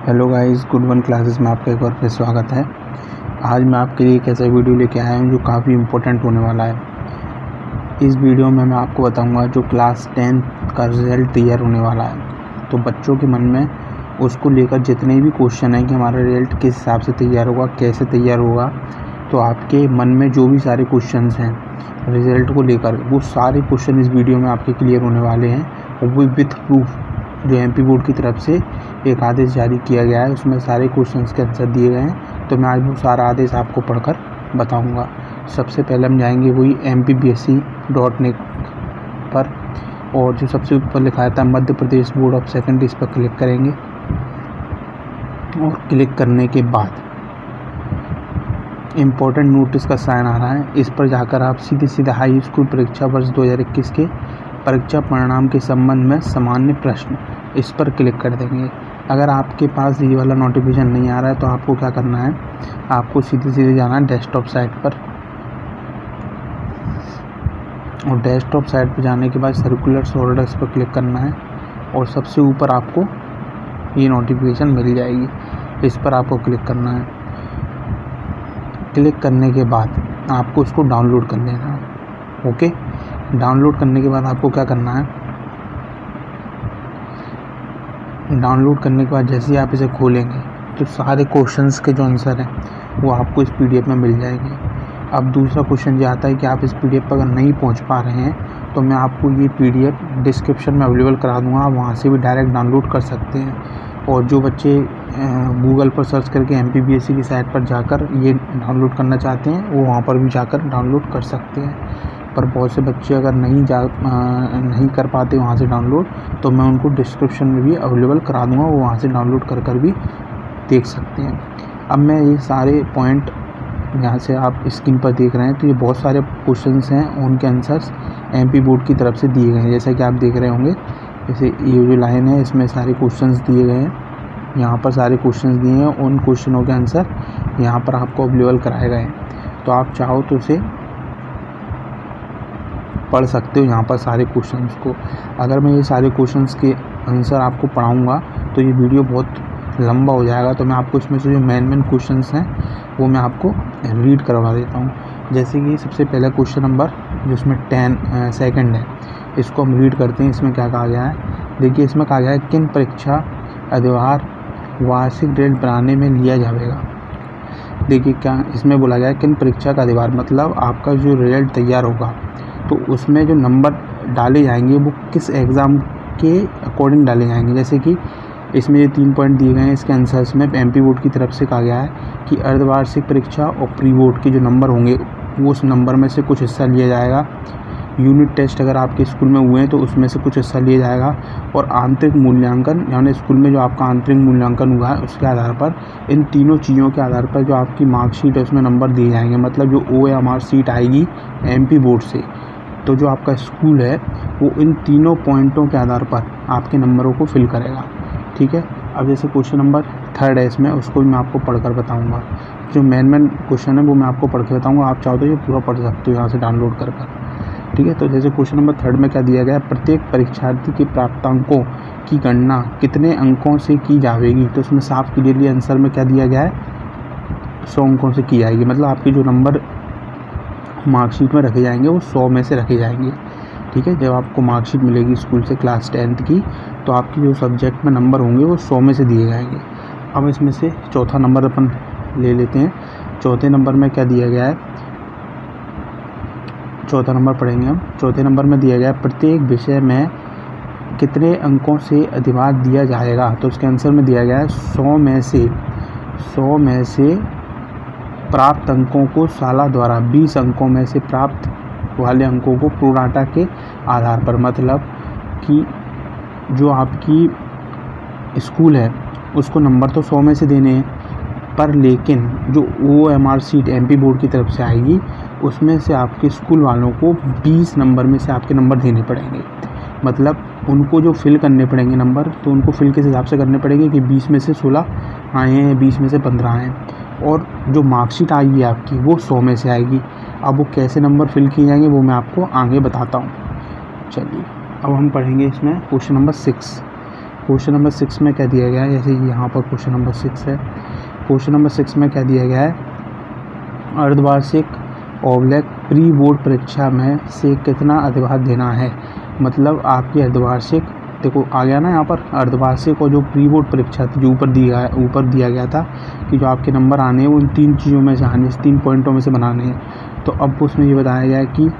Hello guys, good one classes में आपका एक बार फिर स्वागत है। आज मैं आपके लिए एक ऐसा वीडियो लेके आया हूँ जो काफ़ी इम्पोर्टेंट होने वाला है। इस वीडियो में मैं आपको बताऊँगा जो क्लास 10 का रिज़ल्ट तैयार होने वाला है। तो बच्चों के मन में उसको लेकर जितने भी क्वेश्चन हैं कि हमारा रिज़ल्ट किस हिसाब से तैयार होगा, कैसे तैयार होगा, तो आपके मन में जो भी सारे क्वेश्चन हैं रिज़ल्ट को लेकर, वो सारे क्वेश्चन इस वीडियो में आपके क्लियर होने वाले हैं। और वो विथ प्रूफ जो एमपी बोर्ड की तरफ से एक आदेश जारी किया गया है, उसमें सारे क्वेश्चंस के आंसर दिए गए हैं। तो मैं आज वो सारा आदेश आपको पढ़कर बताऊंगा। सबसे पहले हम जाएंगे वही mpbsc.net पर, और जो सबसे ऊपर लिखा था Madhya Pradesh board of secondary, इस पर क्लिक करेंगे। और क्लिक करने के बाद इम्पोर्टेंट नोटिस का साइन आ रहा है, इस पर जाकर आप सीधे हाई स्कूल परीक्षा वर्ष 2021 के परीक्षा परिणाम के संबंध में सामान्य प्रश्न, इस पर क्लिक कर देंगे। अगर आपके पास ये वाला नोटिफिकेशन नहीं आ रहा है तो आपको क्या करना है, आपको सीधे जाना है डेस्कटॉप साइट पर। और डेस्कटॉप साइट पर जाने के बाद सर्कुलर्स ऑर्डर्स पर क्लिक करना है, और सबसे ऊपर आपको ये नोटिफिकेशन मिल जाएगी, इस पर आपको क्लिक करना है। क्लिक करने के बाद आपको इसको डाउनलोड कर लेना है। ओके, डाउनलोड करने के बाद आपको क्या करना है, डाउनलोड करने के बाद जैसे ही आप इसे खोलेंगे तो सारे क्वेश्चंस के जो आंसर हैं वो आपको इस पीडीएफ में मिल जाएंगे। अब दूसरा क्वेश्चन ये आता है कि आप इस पीडीएफ पर अगर नहीं पहुंच पा रहे हैं तो मैं आपको ये पीडीएफ डिस्क्रिप्शन में अवेलेबल करा दूंगा, आप वहाँ से भी डायरेक्ट डाउनलोड कर सकते हैं। और जो बच्चे गूगल पर सर्च करके एमपीबीएससी की साइट पर जाकर ये डाउनलोड करना चाहते हैं वो वहाँ पर भी जाकर डाउनलोड कर सकते हैं। पर बहुत से बच्चे अगर नहीं कर पाते वहाँ से डाउनलोड, तो मैं उनको डिस्क्रिप्शन में भी अवेलेबल करा दूँगा, वो वहाँ से डाउनलोड कर भी देख सकते हैं। अब मैं ये सारे पॉइंट यहाँ से आप स्क्रीन पर देख रहे हैं, तो ये बहुत सारे क्वेश्चंस हैं, उनके आंसर्स एमपी बोर्ड की तरफ से दिए गए हैं। जैसा कि आप देख रहे होंगे, जैसे ये जो लाइन है इसमें सारे क्वेश्चंस दिए गए हैं, यहाँ पर सारे क्वेश्चंस दिए हैं, उन क्वेश्चनों के आंसर यहाँ पर आपको अवेलेबल कराए गए हैं। तो आप चाहो तो उसे पढ़ सकते हो यहाँ पर सारे क्वेश्चंस को। अगर मैं ये सारे क्वेश्चंस के आंसर आपको पढ़ाऊँगा तो ये वीडियो बहुत लंबा हो जाएगा, तो मैं आपको इसमें से जो मेन क्वेश्चंस हैं वो मैं आपको रीड करवा देता हूँ। जैसे कि सबसे पहला क्वेश्चन नंबर जो इसमें 10 सेकंड है, इसको हम रीड करते हैं। इसमें क्या कहा गया है, देखिए इसमें कहा गया है किन परीक्षा अधिभार वार्षिक रिजल्ट बनाने में लिया जाएगा। देखिए क्या इसमें बोला गया है, किन परीक्षा का अधिभार मतलब आपका जो रिजल्ट तैयार होगा तो उसमें जो नंबर डाले जाएंगे वो किस एग्ज़ाम के अकॉर्डिंग डाले जाएंगे। जैसे कि इसमें ये 3 पॉइंट दिए गए हैं, इसके आंसर्स में एमपी बोर्ड की तरफ से कहा गया है कि अर्धवार्षिक परीक्षा और प्री बोर्ड के जो नंबर होंगे वो उस नंबर में से कुछ हिस्सा लिया जाएगा। यूनिट टेस्ट अगर आपके स्कूल में हुए हैं तो उसमें से कुछ हिस्सा लिया जाएगा। और आंतरिक मूल्यांकन, यानी स्कूल में जो आपका आंतरिक मूल्यांकन हुआ है उसके आधार पर, इन तीनों चीज़ों के आधार पर जो आपकी मार्कशीट है उसमें नंबर दिए जाएंगे। मतलब जो OMR शीट आएगी एमपी बोर्ड से, तो जो आपका स्कूल है वो इन तीनों पॉइंटों के आधार पर आपके नंबरों को फिल करेगा। ठीक है। अब जैसे क्वेश्चन नंबर 3 है इसमें, उसको भी मैं आपको पढ़कर बताऊंगा। जो मेन क्वेश्चन है वो मैं आपको पढ़ के बताऊंगा, आप चाहो तो ये पूरा पढ़ सकते हो यहाँ से डाउनलोड कर। ठीक है। तो जैसे क्वेश्चन नंबर 3 में क्या दिया गया है, प्रत्येक परीक्षार्थी के प्राप्तांकों की गणना कितने अंकों से की जाएगी। तो उसमें साफ क्लियरली आंसर में क्या दिया गया है, 100 अंकों से की जाएगी। मतलब आपके जो नंबर मार्कशीट में रखे जाएंगे वो 100 में से रखे जाएंगे। ठीक है। जब आपको मार्कशीट मिलेगी स्कूल से क्लास 10 की, तो आपकी जो सब्जेक्ट में नंबर होंगे वो 100 में से दिए जाएंगे। अब इसमें से चौथा नंबर अपन ले लेते हैं। चौथे नंबर में क्या दिया गया है, चौथा नंबर पढ़ेंगे हम। चौथे नंबर में दिया गया है प्रत्येक विषय में कितने अंकों से अधिभार दिया जाएगा। तो उसके आंसर में दिया गया है 100 में से प्राप्त अंकों को साला द्वारा 20 अंकों में से प्राप्त वाले अंकों को प्रोराटा के आधार पर, मतलब कि जो आपकी स्कूल है उसको नंबर तो 100 में से देने हैं, पर लेकिन जो OMR शीट एमपी बोर्ड की तरफ से आएगी उसमें से आपके स्कूल वालों को 20 नंबर में से आपके नंबर देने पड़ेंगे। मतलब उनको जो फिल करने पड़ेंगे नंबर, तो उनको फिल किस हिसाब से करने पड़ेंगे कि 20 में से 16 आए हैं, 20 में से 15 आए हैं। और जो मार्कशीट आएगी आपकी वो 100 में से आएगी। अब वो कैसे नंबर फिल किए जाएंगे वो मैं आपको आगे बताता हूँ। चलिए अब हम पढ़ेंगे इसमें क्वेश्चन नंबर 6। क्वेश्चन नंबर 6 में क्या दिया गया है, जैसे यहाँ पर क्वेश्चन नंबर 6 है। क्वेश्चन नंबर 6 में क्या दिया गया है, अर्धवार्षिक ओब्लिक प्री बोर्ड परीक्षा में से कितना अधिभार देना है। मतलब आपकी अर्धवार्षिक, देखो आ गया ना यहाँ पर, अर्धवार्षिक और जो प्री बोर्ड परीक्षा थी जो ऊपर दिया गया था कि जो आपके नंबर आने हैं वो इन 3 चीज़ों में से आने, इस 3 पॉइंटों में से बनाने हैं। तो अब उसमें ये बताया गया है कि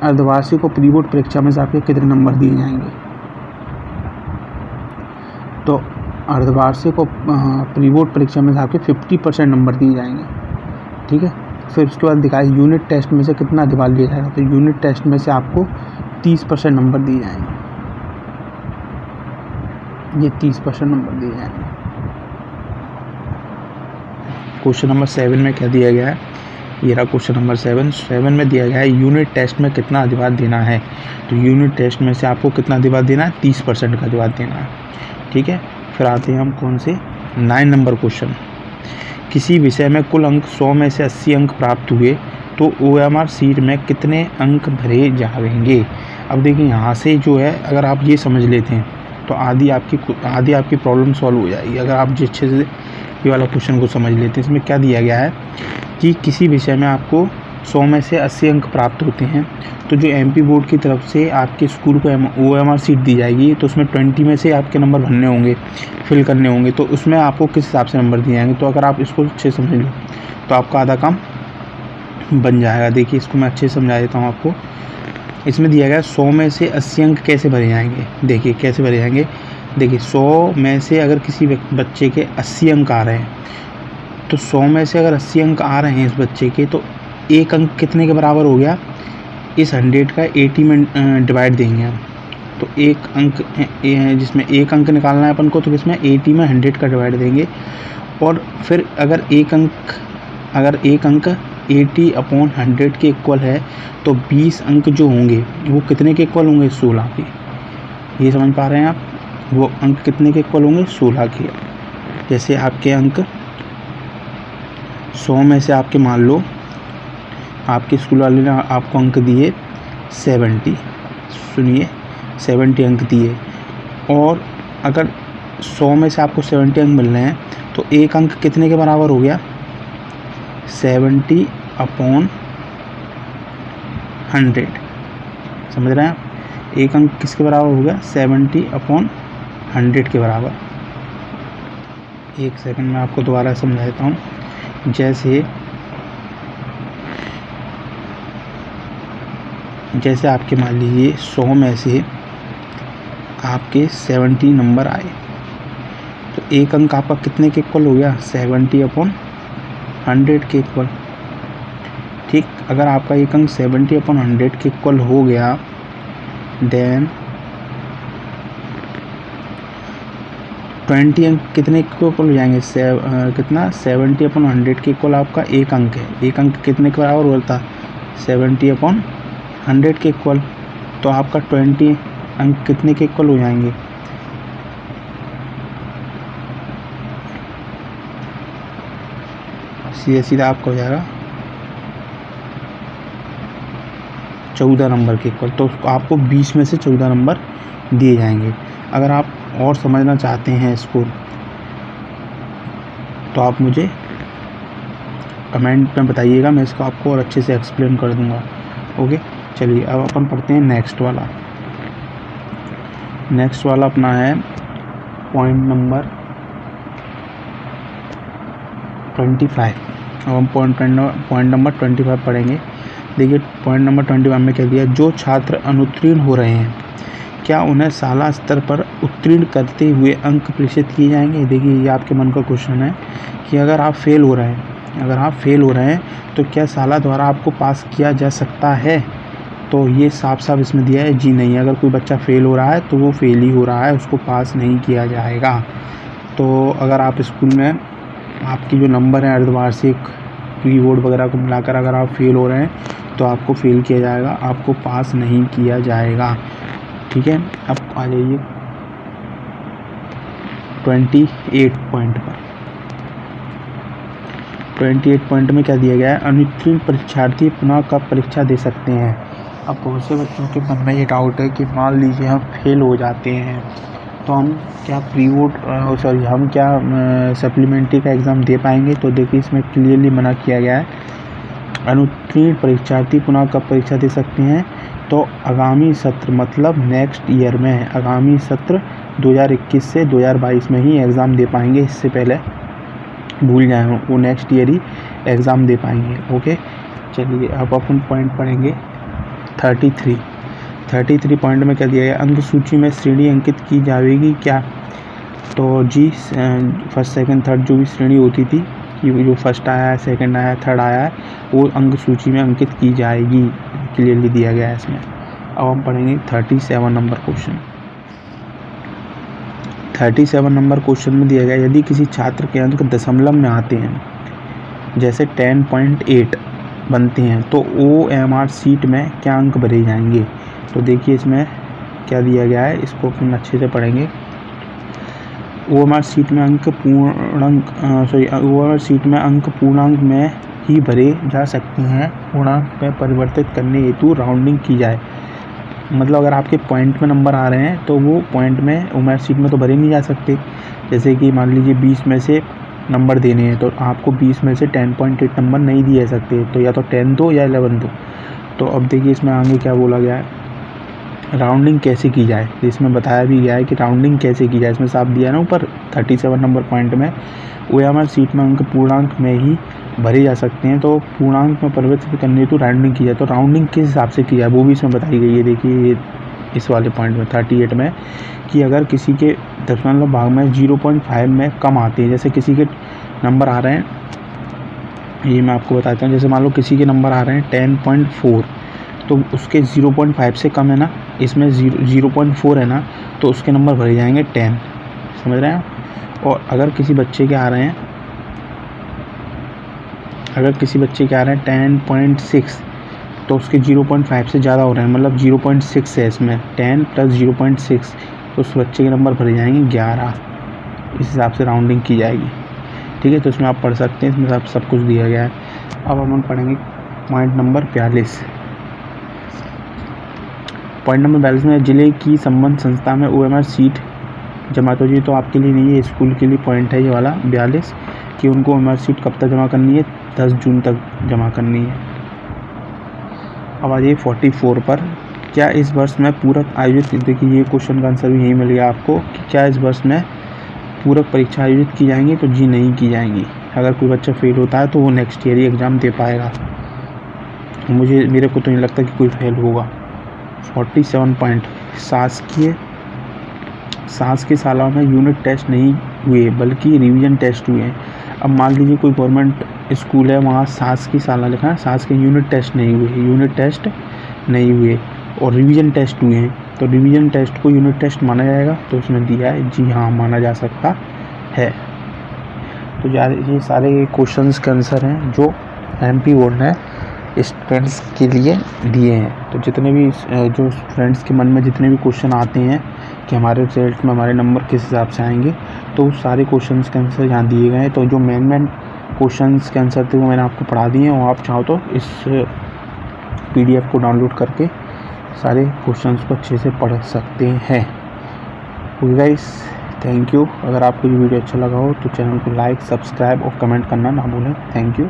अर्धवार्षिक और प्री बोर्ड परीक्षा में से आपके कितने नंबर दिए जाएंगे। तो अर्धवार्षिक और प्री बोर्ड परीक्षा में से आपके 50% नंबर दिए जाएंगे, ठीक है। फिर उसके बाद दिखाया यूनिट टेस्ट में से कितना अधिभार लिया जाएगा। तो यूनिट टेस्ट में से आपको 30% नंबर दिए जाएंगे, ये 30% नंबर दिए जाएंगे। क्वेश्चन नंबर 7 में क्या दिया गया है, ये रहा क्वेश्चन नंबर 7 में दिया गया है यूनिट टेस्ट में कितना अधिभार देना है। तो यूनिट टेस्ट में से आपको कितना अधिभार देना है, 30% का अधिभार देना है, ठीक है। फिर आते हैं हम कौन से, 9 नंबर क्वेश्चन। किसी विषय में कुल अंक 100 में से 80 अंक प्राप्त हुए तो OMR सीट में कितने अंक भरे जाएंगे। अब देखिए यहाँ से जो है, अगर आप ये समझ लेते हैं तो आधी आपकी प्रॉब्लम सॉल्व हो जाएगी। अगर आप जिस अच्छे से ये वाला क्वेश्चन को समझ लेते हैं, इसमें क्या दिया गया है कि किसी विषय में आपको 100 में से 80 अंक प्राप्त होते हैं तो जो MP बोर्ड की तरफ से आपके स्कूल को OMR सीट दी जाएगी, तो उसमें 20 में से आपके नंबर भरने होंगे, फिल करने होंगे। तो उसमें आपको किस हिसाब से नंबर दिए जाएंगे। तो अगर आप इसको अच्छे समझ लो तो आपका आधा काम बन जाएगा। देखिए इसको मैं अच्छे से समझा देता हूँ आपको। इसमें दिया गया 100 में से 80 अंक कैसे भरे जाएंगे। देखिए कैसे भरे जाएंगे, देखिए 100 में से अगर किसी बच्चे के 80 अंक आ रहे हैं, तो 100 में से अगर 80 अंक आ रहे हैं इस बच्चे के, तो एक अंक कितने के बराबर हो गया, इस 100 का 80 में डिवाइड देंगे हम। तो एक अंक जिसमें एक अंक निकालना है अपन को, तो इसमें 80 में 100 का डिवाइड देंगे। और फिर अगर एक अंक 80/100 के इक्वल है, तो 20 अंक जो होंगे वो कितने के इक्वल होंगे, 16 के। ये समझ पा रहे हैं आप, वो अंक कितने के इक्वल होंगे, 16 के। जैसे आपके अंक 100 में से आपके मान लो आपके स्कूल वाले ने आपको अंक दिए 70, सुनिए 70 अंक दिए, और अगर 100 में से आपको 70 अंक मिल रहे हैं तो एक अंक कितने के बराबर हो गया, 70/100। समझ रहे हैं आप, एक अंक किसके बराबर हो गया, 70/100 के बराबर। एक सेकंड में आपको दोबारा समझा देता हूँ। जैसे आपके मान लीजिए 100 में से आपके 70 नंबर आए, तो एक अंक आपका कितने के इक्वल हो गया, 70/100 के इक्वल, ठीक। अगर आपका एक अंक 70/100 के इक्वल हो गया, देन 20 अंक कितने के इक्वल हो जाएंगे, कितना 70/100 के इक्वल आपका एक अंक है। एक अंक कितने के बराबर होता, 70/100 के इक्वल। तो आपका 20 अंक कितने के इक्वल हो जाएंगे, सीधा आपका हो जाएगा 14 नंबर के इक्वल। तो आपको 20 में से 14 नंबर दिए जाएंगे। अगर आप और समझना चाहते हैं इसको, तो आप मुझे कमेंट में बताइएगा, मैं इसको आपको और अच्छे से एक्सप्लेन कर दूंगा। ओके, चलिए अब अपन पढ़ते हैं नेक्स्ट वाला अपना है पॉइंट नंबर 25। अब हम पॉइंट नंबर 25 पढ़ेंगे। देखिए पॉइंट नंबर 21 में क्या दिया, जो छात्र अनुत्तीर्ण हो रहे हैं क्या उन्हें शाला स्तर पर उत्तीर्ण करते हुए अंक प्रेषित किए जाएंगे। देखिए ये आपके मन का क्वेश्चन है कि अगर आप फेल हो रहे हैं तो क्या शाला द्वारा आपको पास किया जा सकता है। तो ये साफ इसमें दिया है जी नहीं। अगर कोई बच्चा फेल हो रहा है तो वो फेल ही हो रहा है, उसको पास नहीं किया जाएगा। तो अगर आप स्कूल में आपकी जो नंबर है अर्धवार्षिक प्री बोर्ड वगैरह को मिलाकर अगर आप फेल हो रहे हैं तो आपको फेल किया जाएगा, आपको पास नहीं किया जाएगा, ठीक है। अब आ जाइए 28 पॉइंट पर। 28 पॉइंट में क्या दिया गया है, अनुत्तीर्ण परीक्षार्थी पुनः कब परीक्षा दे सकते हैं। अब बहुत से बच्चों के मन में ये डाउट है कि मान लीजिए हम फेल हो जाते हैं तो हम क्या हम क्या सप्लीमेंट्री का एग्ज़ाम दे पाएंगे। तो देखिए इसमें क्लियरली मना किया गया है। अनुत्तीर्ण परीक्षार्थी पुनः कब परीक्षा दे सकते हैं, तो आगामी सत्र मतलब नेक्स्ट ईयर में, आगामी सत्र 2021 से 2022 में ही एग्ज़ाम दे पाएंगे। इससे पहले भूल जाए वो नेक्स्ट ईयर ही एग्ज़ाम दे पाएंगे। ओके, चलिए अब अपन पॉइंट पढ़ेंगे 33 पॉइंट में क्या दिया गया, अंक सूची में श्रेणी अंकित की जाएगी क्या। तो जी फर्स्ट सेकंड थर्ड जो भी श्रेणी होती थी कि जो फर्स्ट आया है, सेकंड आया है, थर्ड आया है, वो अंक सूची में अंकित की जाएगी, क्लियरली दिया गया है इसमें। अब हम पढ़ेंगे 37 नंबर क्वेश्चन। 37 नंबर क्वेश्चन में दिया गया, यदि किसी छात्र के अंक दशमलव में आते हैं, जैसे 10.8 बनते हैं, तो OMR सीट में क्या अंक भरे जाएंगे। तो देखिए इसमें क्या दिया गया है, इसको अपन अच्छे से पढ़ेंगे। OMR सीट में अंक OMR सीट में अंक पूर्णांक में ही भरे जा सकते हैं, पूर्णांक में परिवर्तित करने हेतु राउंडिंग की जाए। मतलब अगर आपके पॉइंट में नंबर आ रहे हैं तो वो पॉइंट में OMR सीट में तो भरे नहीं जा सकते। जैसे कि मान लीजिए 20 में से नंबर देने हैं तो आपको 20 में से 10.8 नंबर नहीं दिए सकते, तो या तो 10 दो या 11 दो। तो अब देखिए इसमें आगे क्या बोला गया है, राउंडिंग कैसे की जाए। तो इसमें बताया भी गया है कि राउंडिंग कैसे की जाए। इसमें साफ दिया है ना ऊपर 37 नंबर पॉइंट में, OMR सीट में अंक पूर्णांक में ही भरे जा सकते हैं, तो पूर्णांक में परिवर्तित करने तो राउंडिंग की जाए। तो राउंडिंग किस हिसाब से की जाए वो भी इसमें बताई गई है। देखिए इस वाले पॉइंट में 38 में कि अगर किसी के दशमलव भाग में 0.5 में कम आते हैं, जैसे किसी के नंबर आ रहे हैं, ये मैं आपको बताता हूँ। जैसे मान लो किसी के नंबर आ रहे हैं 10.4, तो उसके 0.5 से कम है ना, इसमें 0.4 है ना, तो उसके नंबर भरे जाएंगे 10, समझ रहे हैं। और अगर किसी बच्चे के आ रहे हैं 10.6, तो उसके 0.5 से ज़्यादा हो रहे हैं, मतलब 0.6 है इसमें, 10 + 0.6, तो उस बच्चे के नंबर भरे जाएंगे 11। इस हिसाब से राउंडिंग की जाएगी, ठीक है। तो इसमें आप पढ़ सकते हैं, इसमें सब कुछ दिया गया है। अब हम पढ़ेंगे पॉइंट नंबर 42। पॉइंट नंबर 42 में जिले की संबंध संस्था में OMR सीट जमा, तो ये तो आपके लिए नहीं है, स्कूल के लिए पॉइंट है ये वाला 42 कि उनको OMR सीट कब तक जमा करनी है, 10 जून तक जमा करनी है। अब आ जाइए 44 पर, क्या इस वर्ष में पूरक आयोजित, देखिए ये क्वेश्चन का आंसर भी यही मिल गया आपको कि क्या इस वर्ष में पूरक परीक्षा आयोजित की जाएंगी, तो जी नहीं की जाएंगी। अगर कोई बच्चा फेल होता है तो वो नेक्स्ट ईयर ही एग्ज़ाम दे पाएगा। मेरे को तो नहीं लगता कि कोई फेल होगा। 47 पॉइंट, शासकीय शालाओं में यूनिट टेस्ट नहीं हुए बल्कि रिवीजन टेस्ट हुए हैं। अब मान लीजिए कोई गवर्नमेंट स्कूल है, वहाँ शासकीय शाला लिखा है, शासकीय यूनिट टेस्ट नहीं हुए और रिवीजन टेस्ट हुए हैं, तो रिवीजन टेस्ट को यूनिट टेस्ट माना जाएगा। तो उसमें दिया है जी हाँ माना जा सकता है। तो ये सारे क्वेश्चंस के आंसर हैं जो MP बोर्ड ने स्टूडेंट्स के लिए दिए हैं। तो जितने भी जो स्टूडेंट्स के मन में जितने भी क्वेश्चन आते हैं कि हमारे रिजल्ट में हमारे नंबर किस हिसाब से आएंगे, तो सारे क्वेश्चंस के आंसर यहाँ दिए गए हैं। तो जो मेन क्वेश्चंस के आंसर थे वो मैंने आपको पढ़ा दिए हैं, और आप चाहो तो इस PDF को डाउनलोड करके सारे क्वेश्चंस को अच्छे से पढ़ सकते हैं। Okay guys, thank you. अगर आपको ये वीडियो अच्छा लगा हो तो चैनल को लाइक, सब्सक्राइब और कमेंट करना ना भूलें। Thank you.